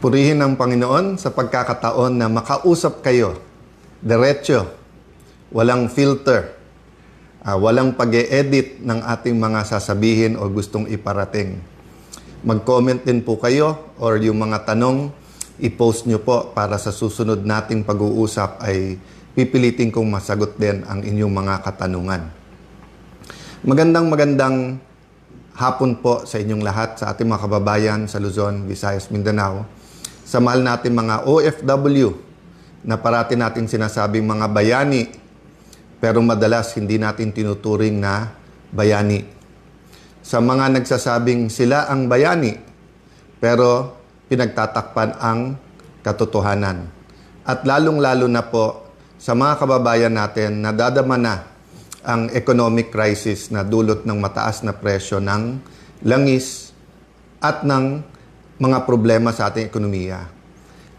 Purihin ang Panginoon sa pagkakataon na makausap kayo, diretso, walang filter, walang pag-e-edit ng ating mga sasabihin o gustong iparating. Mag-comment din po kayo or yung mga tanong, i-post nyo po para sa susunod nating pag-uusap ay pipilitin kong masagot din ang inyong mga katanungan. Magandang hapon po sa inyong lahat, sa ating mga kababayan sa Luzon, Visayas, Mindanao. Sa mahal natin mga OFW na parati natin sinasabing mga bayani, pero madalas hindi natin tinuturing na bayani. Sa mga nagsasabing sila ang bayani, pero pinagtatakpan ang katotohanan. At lalong-lalo na po sa mga kababayan natin na dadama na ang economic crisis na dulot ng mataas na presyo ng langis at ng mga problema sa ating ekonomiya.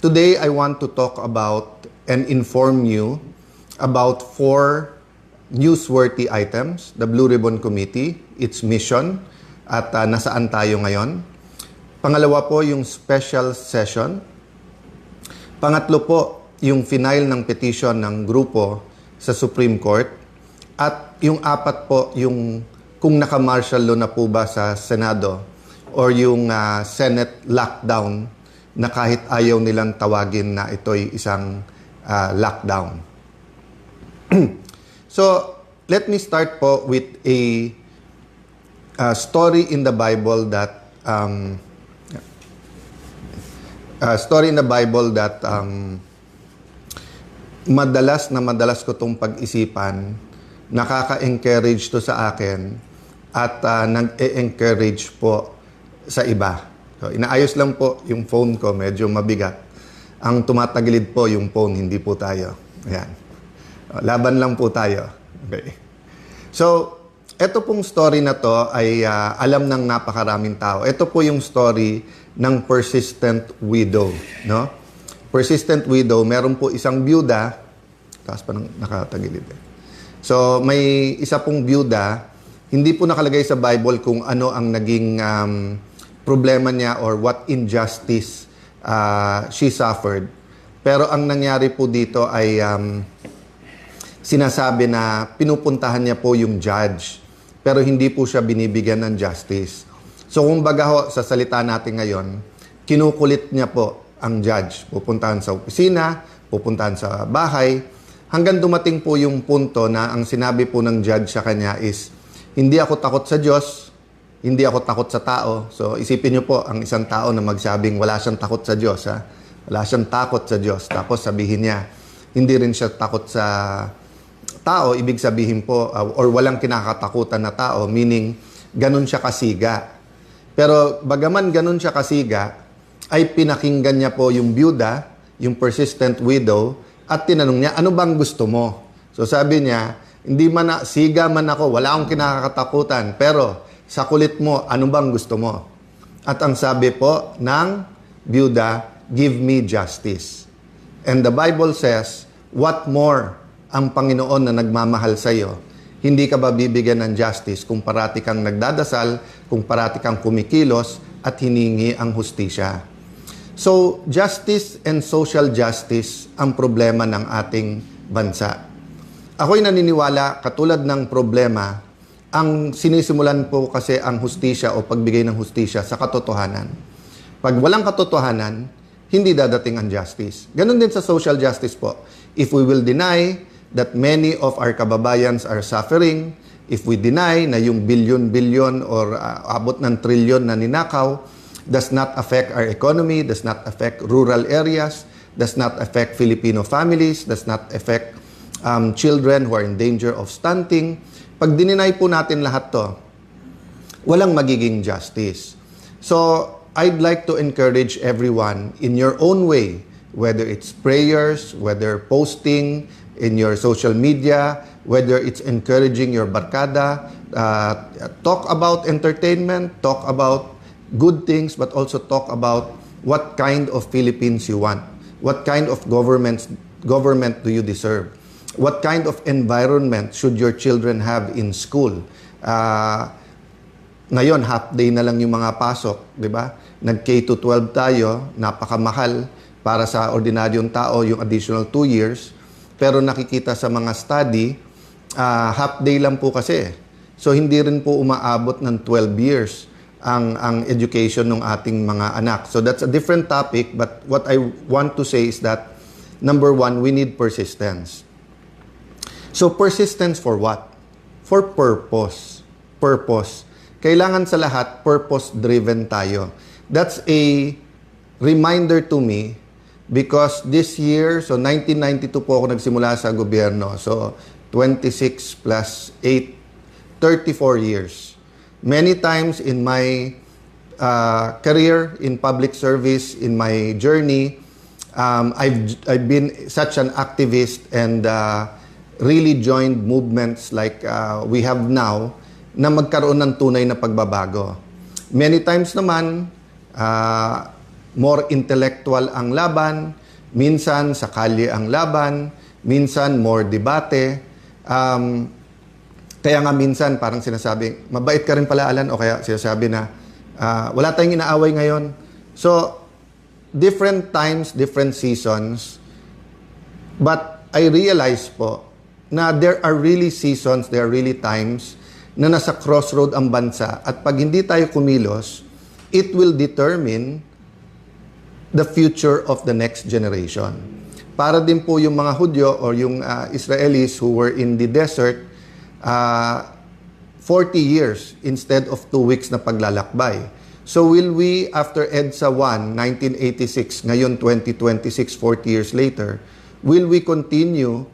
Today, I want to talk about and inform you about 4 newsworthy items, the Blue Ribbon Committee, its mission, at nasaan tayo ngayon. Pangalawa po, yung special session. Pangatlo po, yung final ng petition ng grupo sa Supreme Court. At yung 4 po, yung kung naka-martial law na po ba sa Senado or yung Senate lockdown na kahit ayaw nilang tawagin na ito'y isang lockdown. So, let me start po with a story in the Bible that madalas ko tong pag-isipan, nakaka-encourage to sa akin at nag-e-encourage po sa iba. So, inaayos lang po yung phone ko, medyo mabigat. Ang tumatagilid po yung phone, hindi po tayo. Ayan. Laban lang po tayo. Okay. So, ito pong story na to ay alam ng napakaraming tao. Ito po yung story ng persistent widow. No? Persistent widow, meron po isang byuda, taas pa ng nakatagilid. So, may isa pong byuda, hindi po nakalagay sa Bible kung ano ang naging problema niya or what injustice she suffered. Pero ang nangyari po dito ay sinasabi na pinupuntahan niya po yung judge. Pero hindi po siya binibigyan ng justice. So kung baga ho, sa salita natin ngayon, kinukulit niya po ang judge. Pupuntahan sa opisina, pupuntahan sa bahay, hanggang dumating po yung punto na ang sinabi po ng judge sa kanya is, hindi ako takot sa Diyos, hindi ako takot sa tao. So, isipin niyo po, ang isang tao na magsabing wala siyang takot sa Diyos, ha? Wala siyang takot sa Diyos. Tapos sabihin niya, hindi rin siya takot sa tao. Ibig sabihin po, or walang kinakatakutan na tao, meaning, ganun siya kasiga. Pero, bagaman ganun siya kasiga, ay pinakinggan niya po yung byuda, yung persistent widow, at tinanong niya, ano bang gusto mo? So, sabi niya, hindi man siga man ako, wala akong kinakatakutan, pero sa kulit mo, ano bang gusto mo? At ang sabi po ng byuda, give me justice. And the Bible says, what more ang Panginoon na nagmamahal sa iyo? Hindi ka ba bibigyan ng justice kung parati kang nagdadasal, kung parati kang kumikilos, at hiningi ang hustisya? So, justice and social justice ang problema ng ating bansa. Ako'y naniniwala, katulad ng problema, ang sinisimulan po kasi ang hustisya o pagbigay ng hustisya sa katotohanan. Pag walang katotohanan, hindi dadating ang justice. Ganon din sa social justice po. If we will deny that many of our kababayans are suffering, if we deny na yung billion-billion or abot ng trilyon na ninakaw does not affect our economy, does not affect rural areas, does not affect Filipino families, does not affect children who are in danger of stunting. Pag dininay po natin lahat to, walang magiging justice. So, I'd like to encourage everyone in your own way, whether it's prayers, whether posting in your social media, whether it's encouraging your barkada, talk about entertainment, talk about good things, but also talk about what kind of Philippines you want. What kind of government do you deserve? What kind of environment should your children have in school? Ngayon, half day na lang yung mga pasok, di ba? nag-K to 12 tayo, napakamahal para sa ordinaryong tao yung additional 2 years. Pero nakikita sa mga study, half day lang po kasi. So hindi rin po umaabot ng 12 years ang education ng ating mga anak. So that's a different topic, but what I want to say is that number one, we need persistence. So persistence for what? For purpose. Purpose. Kailangan sa lahat, purpose-driven tayo. That's a reminder to me because this year, so 1992 po ako nagsimula sa gobyerno. So 26 plus 8, 34 years. Many times in my career in public service, in my journey, I've been such an activist and really joined movements like we have now na magkaroon ng tunay na pagbabago. Many times naman, more intellectual ang laban, minsan sa kalye ang laban, minsan more debate. Kaya nga minsan parang sinasabi, mabait ka rin pala Alan, o kaya sinasabi na wala tayong inaaway ngayon. So, different times, different seasons. But I realize po na there are really seasons, there are really times na nasa crossroad ang bansa at pag hindi tayo kumilos, it will determine the future of the next generation. Para din po yung mga Hudyo or yung Israelis who were in the desert, 40 years instead of 2 weeks na paglalakbay. So will we, after EDSA 1, 1986, ngayon 2026, 40 years later, will we continue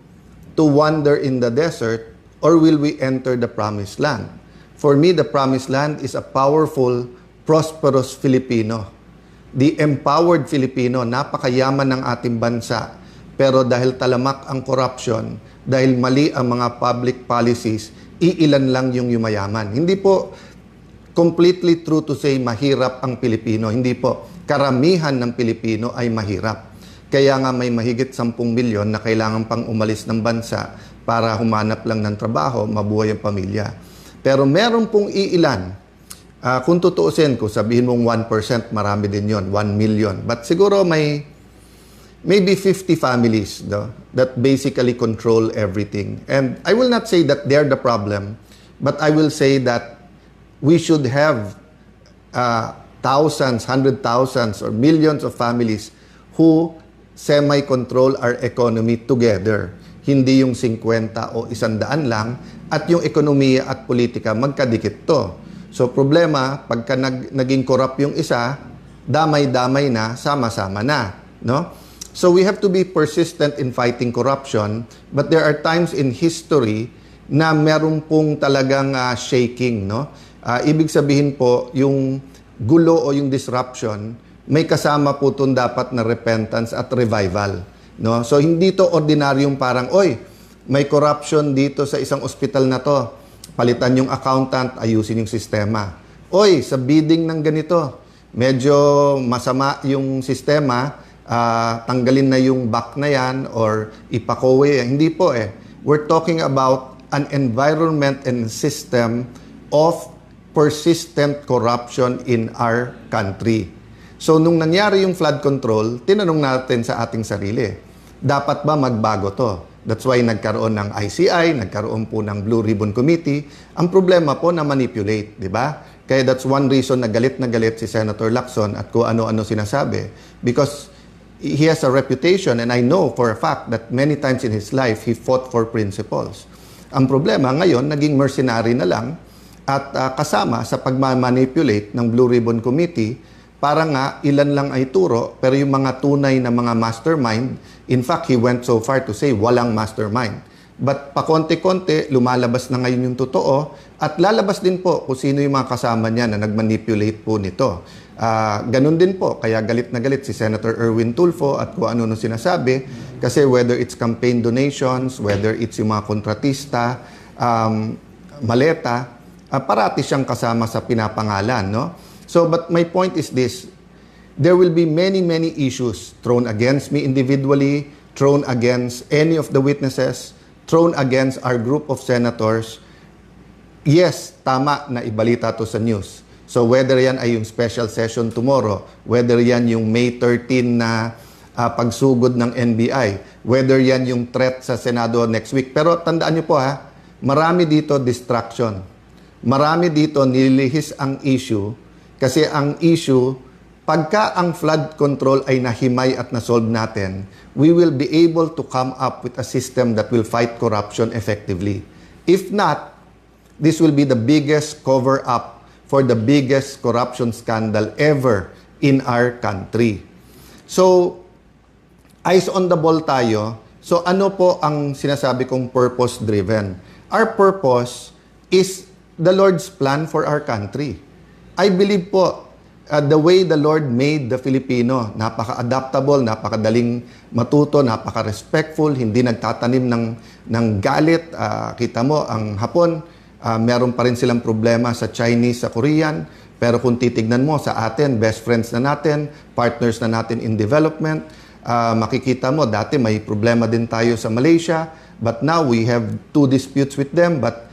to wander in the desert or will we enter the promised land? For me, the promised land is a powerful, prosperous Filipino. The empowered Filipino, napakayaman ng ating bansa. Pero dahil talamak ang corruption, dahil mali ang mga public policies, iilan lang yung yumayaman. Hindi po completely true to say mahirap ang Pilipino. Hindi po. Karamihan ng Pilipino ay mahirap. Kaya nga may mahigit 10 milyon na kailangan pang umalis ng bansa para humanap lang ng trabaho, mabuhay ang pamilya. Pero meron pong iilan. Kung tutuusin ko, sabihin mong 1%, marami din yon, 1 million. But siguro may maybe 50 families that basically control everything. And I will not say that they're the problem, but I will say that we should have thousands, 100,000 or millions of families who semi-control our economy together. Hindi yung 50 o 100 lang at yung ekonomiya at politika magkadikit to. So problema, pagka naging corrupt yung isa, damay-damay na, sama-sama na. No? So we have to be persistent in fighting corruption, but there are times in history na meron pong talagang shaking, no? Ibig sabihin po, yung gulo o yung disruption, may kasama po itong dapat na repentance at revival, no? So hindi to ordinaryong parang, oy, may corruption dito sa isang ospital na to, palitan yung accountant, ayusin yung sistema. Oy, sa bidding ng ganito, medyo masama yung sistema, tanggalin na yung back na yan or ipakowe. Hindi po eh. We're talking about an environment and system of persistent corruption in our country. So nung nangyari yung flood control, tinanong natin sa ating sarili, dapat ba magbago to? That's why nagkaroon ng ICI, nagkaroon po ng Blue Ribbon Committee. Ang problema po na manipulate, di ba? Kaya that's one reason na galit si Senator Lacson at kung ano-ano sinasabi. Because he has a reputation and I know for a fact that many times in his life, he fought for principles. Ang problema ngayon, naging mercenary na lang at kasama sa pagmamanipulate ng Blue Ribbon Committee para nga ilan lang ay turo pero yung mga tunay na mga mastermind, in fact, he went so far to say walang mastermind. But pakonti-konti, lumalabas na ngayon yung totoo at lalabas din po kung sino yung mga kasama niya na nagmanipulate po nito. Ganun din po, kaya galit na galit si Senator Erwin Tulfo at kung ano sinasabi kasi whether it's campaign donations, whether it's yung mga kontratista, maleta, parati siyang kasama sa pinapangalan, no? So, but my point is this, there will be many issues thrown against me individually, thrown against any of the witnesses, thrown against our group of senators. Yes, tama na ibalita to sa news. So whether yan ay yung special session tomorrow, whether yan yung May 13 na pagsugod ng NBI, whether yan yung threat sa Senado next week. Pero tandaan nyo po ha, marami dito distraction. Marami dito nililihis ang issue kasi ang issue, pagka ang flood control ay nahimay at nasolve natin, we will be able to come up with a system that will fight corruption effectively. If not, this will be the biggest cover-up for the biggest corruption scandal ever in our country. So, eyes on the ball tayo. So, ano po ang sinasabi kong purpose-driven? Our purpose is the Lord's plan for our country. I believe po, the way the Lord made the Filipino, napaka-adaptable, napakadaling matuto, napaka-respectful, hindi nagtatanim ng galit. Kita mo, ang Hapon, meron pa rin silang problema sa Chinese, sa Korean. Pero kung titignan mo sa atin, best friends na natin, partners na natin in development, makikita mo, dati may problema din tayo sa Malaysia. But now we have 2 disputes with them, but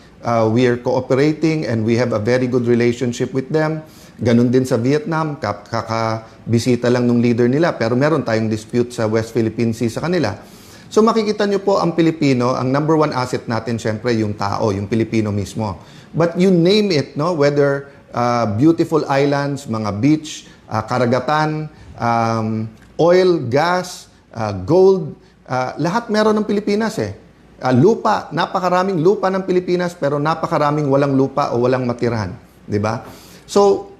we are cooperating and we have a very good relationship with them. Ganun din sa Vietnam, kakabisita lang ng leader nila, pero meron tayong dispute sa West Philippine Sea sa kanila. So makikita nyo po ang Pilipino, ang number 1 asset natin syempre yung tao, yung Pilipino mismo. But you name it, no? Whether beautiful islands, mga beach, karagatan, oil, gas, gold, lahat meron ng Pilipinas eh. Lupa, napakaraming lupa ng Pilipinas pero napakaraming walang lupa o walang matirahan, 'di ba? So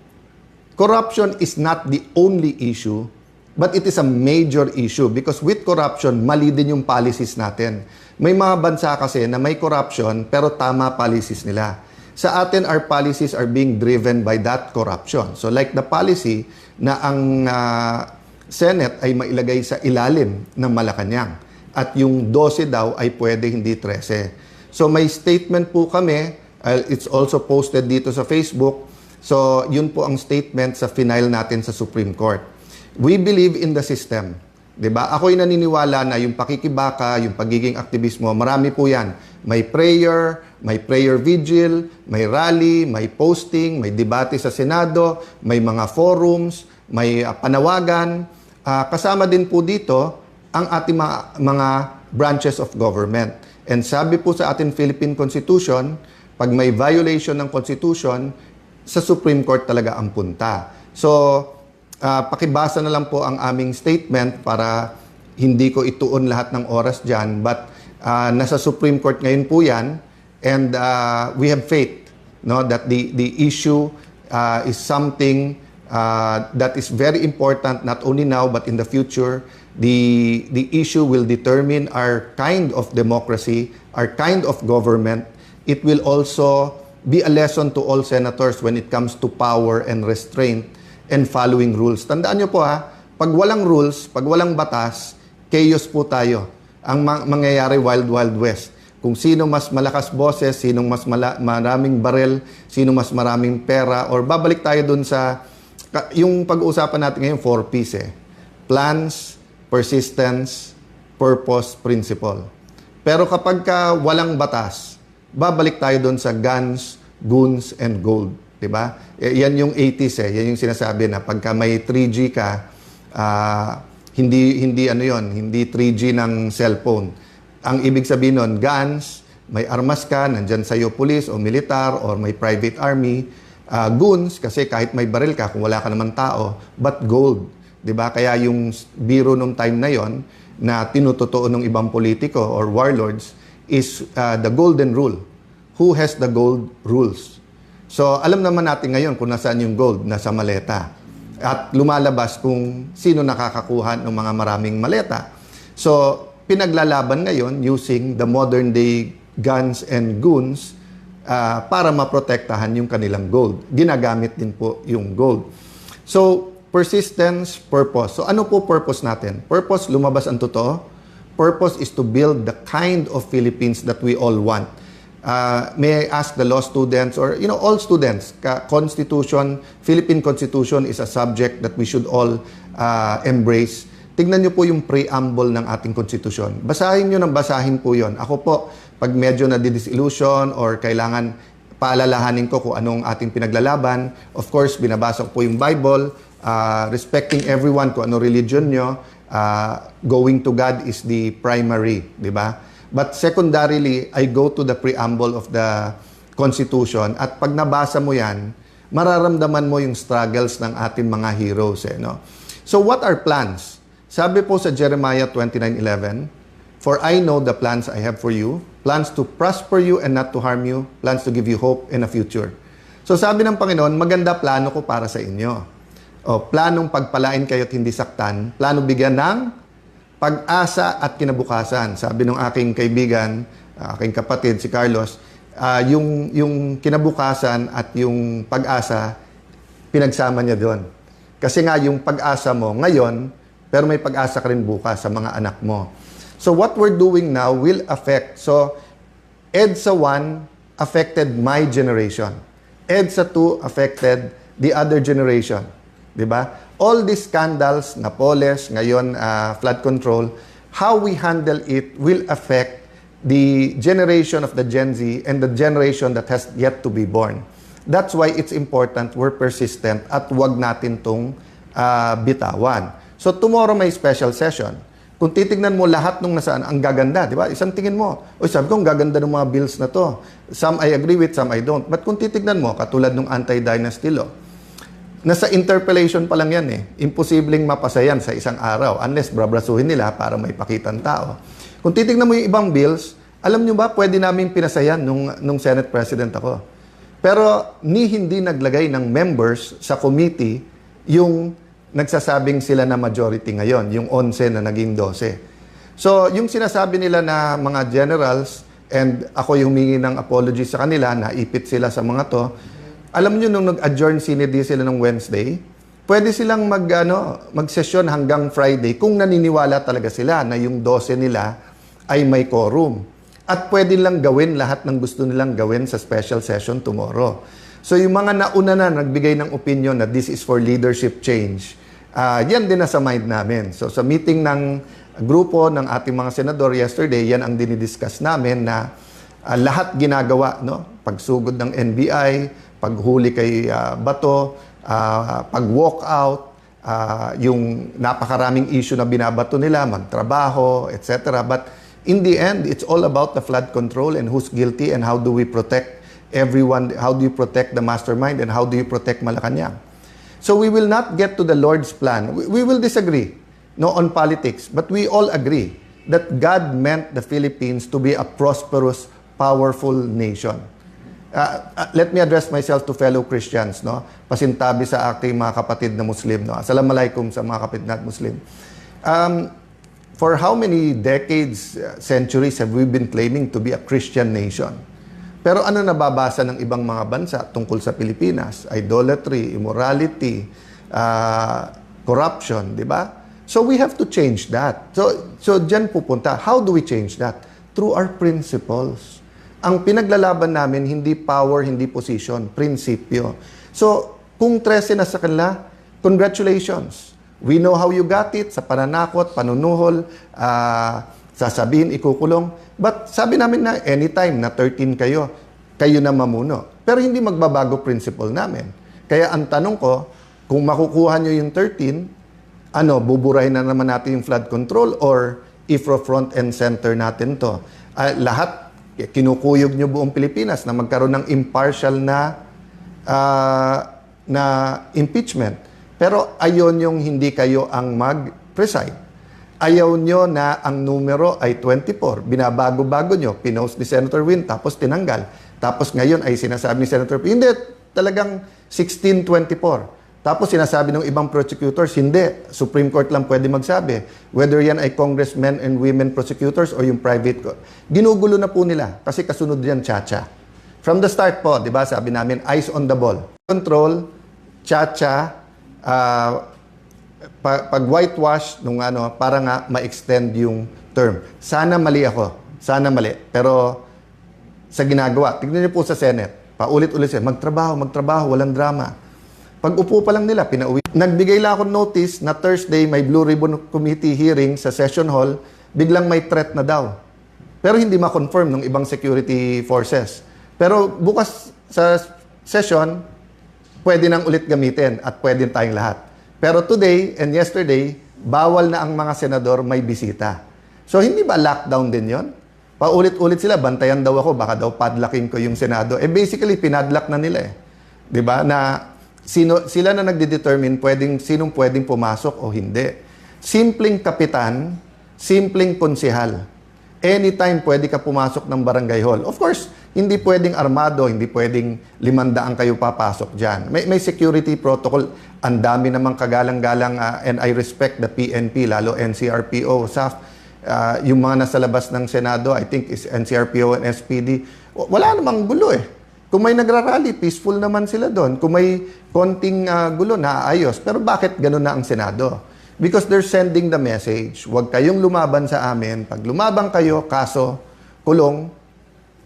corruption is not the only issue, but it is a major issue because with corruption, mali din yung policies natin. May mga bansa kasi na may corruption pero tama policies nila. Sa atin, our policies are being driven by that corruption. So like the policy na ang Senate ay mailagay sa ilalim ng Malacanang at yung 12 daw ay pwede hindi 13. So may statement po kami, it's also posted dito sa Facebook. So yun po ang statement sa final natin sa Supreme Court. We believe in the system. 'Di ba? Ako'y naniniwala na yung pakikibaka, yung pagiging aktivismo, marami po 'yan. May prayer vigil, may rally, may posting, may debate sa Senado, may mga forums, may panawagan. Kasama din po dito ang ating mga branches of government. And sabi po sa ating Philippine Constitution, pag may violation ng Constitution, sa Supreme Court talaga ang punta. So, pakibasa na lang po ang aming statement para hindi ko ituon lahat ng oras dyan. But nasa Supreme Court ngayon po yan. And we have faith, no, that the issue is something that is very important not only now but in the future. The issue will determine our kind of democracy, our kind of government. It will also be a lesson to all senators when it comes to power and restraint and following rules. Tandaan nyo po ha, pag walang rules, pag walang batas, chaos po tayo. Ang mangyayari Wild Wild West. Kung sino mas malakas boses, sino mas maraming barel, sino mas maraming pera, or babalik tayo dun sa, yung pag-uusapan natin ngayon, 4Ps eh. Plans, persistence, purpose, principle. Pero kapag walang batas, babalik tayo doon sa guns, goons, and gold. Diba? Yan yung 80s eh. Yan yung sinasabi na pagka may 3G ka, hindi ano yon, hindi 3G ng cellphone. Ang ibig sabihin nun, guns, may armas ka, nandyan sa'yo police o militar or may private army. Goons, kasi kahit may baril ka, kung wala ka naman tao, but gold. Diba? Kaya yung biro nung time na yon na tinutotoo ng ibang politiko or warlords is the golden rule. Who has the gold rules? So, alam naman natin ngayon kung nasaan yung gold, nasa maleta. At lumalabas kung sino nakakakuha ng mga maraming maleta. So, pinaglalaban ngayon using the modern day guns and goons para maprotektahan yung kanilang gold. Ginagamit din po yung gold. So, persistence, purpose. So, ano po purpose natin? Purpose, lumabas ang totoo. Purpose is to build the kind of Philippines that we all want. May I ask the law students or, all students, Constitution, Philippine Constitution is a subject that we should all embrace. Tignan nyo po yung preamble ng ating Constitution. Basahin nyo ng basahin po yon. Ako po, pag medyo na disillusion or kailangan paalalahanin ko kung anong ating pinaglalaban. Of course, binabasa ko po yung Bible, respecting everyone kung ano religion nyo. Going to God is the primary, di ba? But secondarily, I go to the preamble of the Constitution at pag nabasa mo yan, mararamdaman mo yung struggles ng ating mga heroes. No? So what are plans? Sabi po sa Jeremiah 29:11, "For I know the plans I have for you, plans to prosper you and not to harm you, plans to give you hope in a future." So sabi ng Panginoon, maganda plano ko para sa inyo. Planong pagpalain kayo at hindi saktan, plano bigyan ng pag-asa at kinabukasan. Sabi ng aking kaibigan, aking kapatid, si Carlos, yung kinabukasan at yung pag-asa, pinagsama niya doon. Kasi nga, yung pag-asa mo ngayon, pero may pag-asa ka rin bukas sa mga anak mo. So what we're doing now will affect. So, EDSA 1 affected my generation. EDSA 2 affected the other generation. Diba? All these scandals, Napoles, ngayon flood control, how we handle it will affect the generation of the Gen Z and the generation that has yet to be born. That's why it's important we're persistent at wag natin tong bitawan. So tomorrow may special session. Kung titignan mo lahat nung nasaan, ang gaganda, di ba? Isang tingin mo, sabi ko, ang gaganda ng mga bills na to. Some I agree with, some I don't. But kung titignan mo, katulad nung anti-dynasty law, nasa interpellation pa lang yan eh. Imposibleng mapasa yan sa isang araw unless brabrasuhin nila para may pakitang tao. Kung titignan mo yung ibang bills, alam nyo ba, pwede namin pinasayan nung Senate President ako. Pero hindi naglagay ng members sa committee yung nagsasabing sila na majority ngayon, yung 11 na naging 12. So, yung sinasabi nila na mga generals, and ako yung humingi ng apology sa kanila, naipit sila sa mga to, alam nyo, nung nag-adjourn sinidi sila ng Wednesday, pwede silang mag-session hanggang Friday kung naniniwala talaga sila na yung 12 nila ay may quorum. At pwede lang gawin lahat ng gusto nilang gawin sa special session tomorrow. So yung mga nauna na nagbigay ng opinion na this is for leadership change, yan din nasa mind namin. So sa meeting ng grupo ng ating mga senador yesterday, yan ang dinidiscuss namin na lahat ginagawa, pagsugod ng NBI, paghuli kay Bato, pag-walk out, yung napakaraming issue na binabato nila, magtrabaho, etc. But in the end, it's all about the flood control and who's guilty and how do we protect everyone, how do you protect the mastermind and how do you protect Malacanang. So we will not get to the Lord's plan. We will disagree on politics, but we all agree that God meant the Philippines to be a prosperous, powerful nation. Let me address myself to fellow Christians, pasintabi sa ating mga kapatid na Muslim. Assalamualaikum sa mga kapatid na Muslim. For how many decades, centuries have we been claiming to be a Christian nation? Pero ano nababasa ng ibang mga bansa tungkol sa Pilipinas? Idolatry, immorality, corruption, di ba? So we have to change that. So dyan pupunta. How do we change that? Through our principles. Ang pinaglalaban namin, hindi power, hindi position, prinsipyo. So, kung 13 na sa kanila, congratulations. We know how you got it, sa pananakot, panunuhol, sasabihin, ikukulong. But sabi namin na anytime na 13 kayo, kayo na mamuno. Pero hindi magbabago principle namin. Kaya ang tanong ko, kung makukuha nyo yung 13, buburahin na naman natin yung flood control or IFRO front and center natin to. Lahat, kinukuyog nyo buong Pilipinas na magkaroon ng impartial na impeachment. Pero ayon yung hindi kayo ang mag-preside. Ayaw nyo na ang numero ay 24. Binabago-bago nyo. Pinost ni Senator Win, tapos tinanggal. Tapos ngayon ay sinasabi ni Senator Win, hindi, talagang 1624. Tapos sinasabi ng ibang prosecutors, hindi. Supreme Court lang pwede magsabi. Whether yan ay congressmen and women prosecutors o yung private court. Ginugulo na po nila kasi kasunod yan Chacha. From the start po, di ba, sabi namin, eyes on the ball. Control, Chacha, pag whitewash nung para nga ma-extend yung term. Sana mali ako. Sana mali. Pero sa ginagawa, tignan niyo po sa Senate. Paulit-ulit siya, magtrabaho, walang drama. Pag upo pa lang nila, pinauwi. Nagbigay lang ako notice na Thursday may Blue Ribbon Committee hearing sa session hall, biglang may threat na daw. Pero hindi ma-confirm ng ibang security forces. Pero bukas sa session, pwede nang ulit gamitin at pwede tayong lahat. Pero today and yesterday, bawal na ang mga senador may bisita. So hindi ba lockdown din yon? Paulit-ulit sila, bantayan daw ako, baka daw padlocking ko yung Senado. Basically, pinadlock na nila eh. 'Di ba? Na sila na nagde-determine sinong pwedeng pumasok o hindi. Simpleng kapitan, simpleng konsehal. Anytime pwede ka pumasok ng barangay hall. Of course, hindi pwedeng armado, hindi pwedeng 500 kayo papasok dyan. May security protocol. Ang dami namang kagalang-galang and I respect the PNP, lalo NCRPO, SAF. Yung mga nasa labas ng Senado, I think is NCRPO and SPD. Wala namang gulo eh. Kung may nagrarally, peaceful naman sila doon. Kung may konting gulo, naayos. Pero bakit ganun na ang Senado? Because they're sending the message, huwag kayong lumaban sa amin. Pag lumabang kayo, kaso, kulong,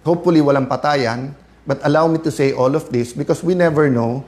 hopefully walang patayan, but allow me to say all of this because we never know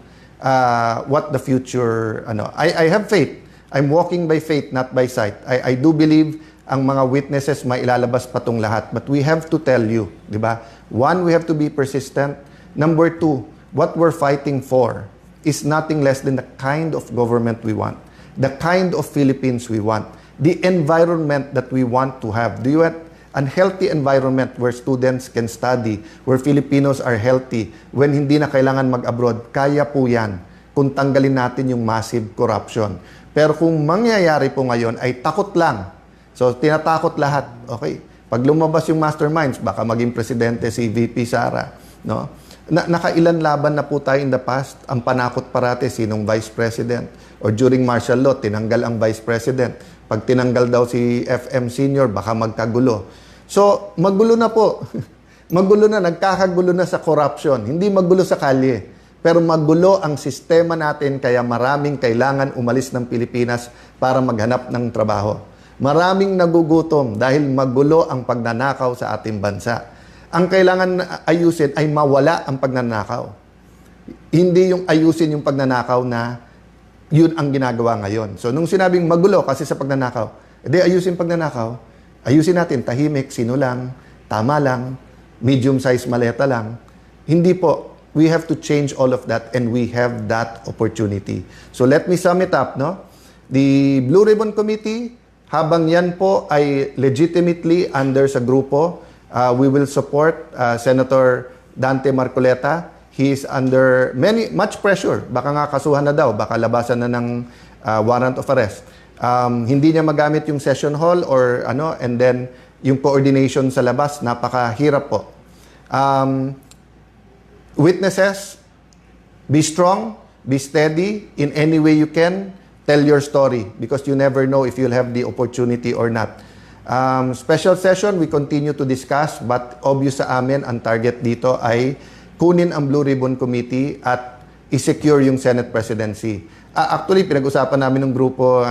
what the future, I have faith. I'm walking by faith, not by sight. I do believe ang mga witnesses may ilalabas pa tong lahat. But we have to tell you, di ba? One, we have to be persistent. Number two, what we're fighting for is nothing less than the kind of government we want. The kind of Philippines we want, the environment that we want to have. Do you want a healthy environment where students can study, where Filipinos are healthy, when hindi na kailangan mag-abroad? Kaya po yan kung tanggalin natin yung massive corruption. Pero kung mangyayari po ngayon ay takot lang. So, tinatakot lahat. Okay, pag lumabas yung masterminds, baka maging presidente si VP Sara. No? Nakailan laban na po tayo in the past. Ang panakot parate, sinong vice president? Or during martial law, tinanggal ang vice president. Pag tinanggal daw si FM Senior, baka magkagulo. So, magulo na po. Magulo na, nagkakagulo na sa corruption. Hindi magulo sa kalye. Pero magulo ang sistema natin, kaya maraming kailangan umalis ng Pilipinas para maghanap ng trabaho. Maraming nagugutom dahil magulo ang pagnanakaw sa ating bansa. Ang kailangan ayusin ay mawala ang pagnanakaw. Hindi yung ayusin yung pagnanakaw na yun ang ginagawa ngayon. So, nung sinabing magulo kasi sa pagnanakaw, ayusin pagnanakaw, ayusin natin, tahimik, sino lang, tama lang, medium-size maleta lang. Hindi po. We have to change all of that and we have that opportunity. So, let me sum it up, no? The Blue Ribbon Committee, habang yan po ay legitimately under sa grupo, we will support Senator Dante Marcoleta. He is under much pressure. Baka nga kasuhan na daw, baka labasan na ng warrant of arrest. Hindi niya magamit yung session hall or and then yung coordination sa labas, napakahirap po. Witnesses, be strong, be steady in any way you can. Tell your story because you never know if you'll have the opportunity or not. Special session, we continue to discuss but obvious sa amin ang target dito ay kunin ang Blue Ribbon Committee at i-secure yung Senate presidency. Actually, pinag-usapan namin ng grupo,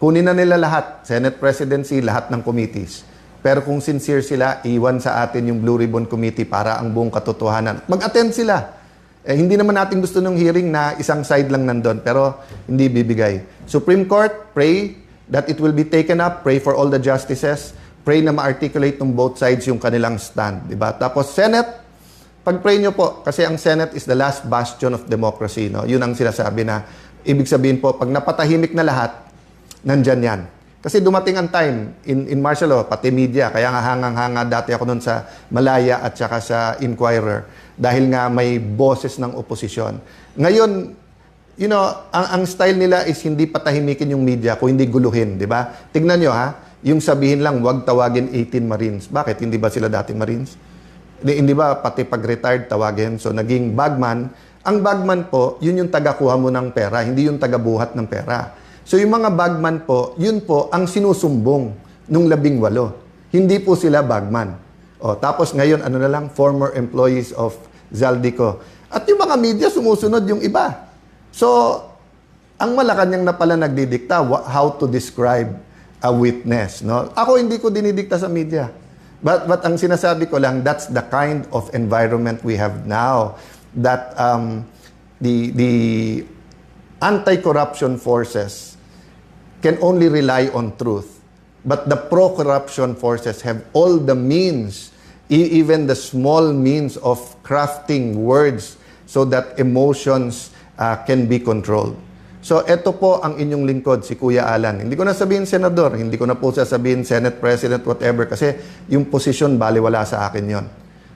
kunin na nila lahat, Senate presidency, lahat ng committees. Pero kung sincere sila, iwan sa atin yung Blue Ribbon Committee para ang buong katotohanan. Mag-attend sila. Hindi naman natin gusto ng hearing na isang side lang nandun, pero hindi bibigay. Supreme Court, pray that it will be taken up. Pray for all the justices. Pray na ma-articulate ng both sides yung kanilang stand. Diba? Tapos Senate, pag-pray nyo po, kasi ang Senate is the last bastion of democracy. No? Yun ang sinasabi na, ibig sabihin po, pag napatahimik na lahat, nandyan yan. Kasi dumating ang time, in martial law, pati media, kaya nga hangang-hanga dati ako nun sa Malaya at saka sa Inquirer, dahil nga may boses ng oposisyon. Ngayon, ang style nila is hindi patahimikin yung media, kung hindi guluhin, di ba? Tignan nyo yung sabihin lang, wag tawagin 18 Marines. Bakit? Hindi ba sila dating Marines? Hindi ba pati pag-retired tawagin? So, naging bagman. Ang bagman po, yun yung taga-kuha mo ng pera, hindi yung taga-buhat ng pera. So, yung mga bagman po, yun po ang sinusumbong nung 18. Hindi po sila bagman. Tapos ngayon, na lang, former employees of Zaldico. At yung mga media, sumusunod yung iba. So, ang Malacanang na pala nagdidikta how to describe a witness. No? Ako, hindi ko dinidikta sa media. But ang sinasabi ko lang, that's the kind of environment we have now. That the anti-corruption forces can only rely on truth. But the pro-corruption forces have all the means, even the small means of crafting words so that emotions can be controlled. So, ito po ang inyong lingkod, si Kuya Alan. Hindi ko na sabihin senador, hindi ko na po sasabihin Senate President, whatever, kasi yung posisyon, baliwala sa akin yon.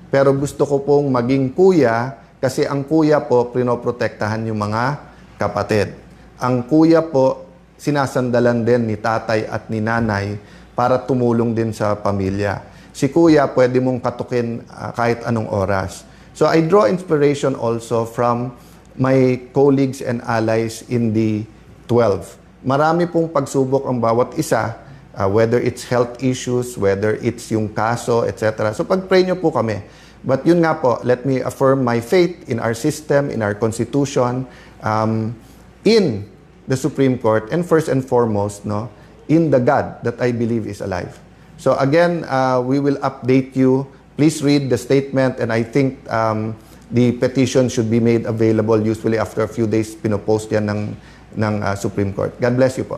Pero gusto ko pong maging kuya, kasi ang kuya po, pinoprotektahan yung mga kapatid. Ang kuya po, sinasandalan din ni tatay at ni nanay para tumulong din sa pamilya. Si kuya, pwede mong katukin kahit anong oras. So, I draw inspiration also from my colleagues and allies in the 12. Marami pong pagsubok ang bawat isa, whether it's health issues, whether it's yung kaso, etc. So pag-pray nyo po kami. But yun nga po, let me affirm my faith in our system, in our constitution, in the Supreme Court, and first and foremost, no, in the God that I believe is alive. So again, we will update you. Please read the statement, and I think the petition should be made available usually after a few days. Pinopost yan ng Supreme Court. God bless you po.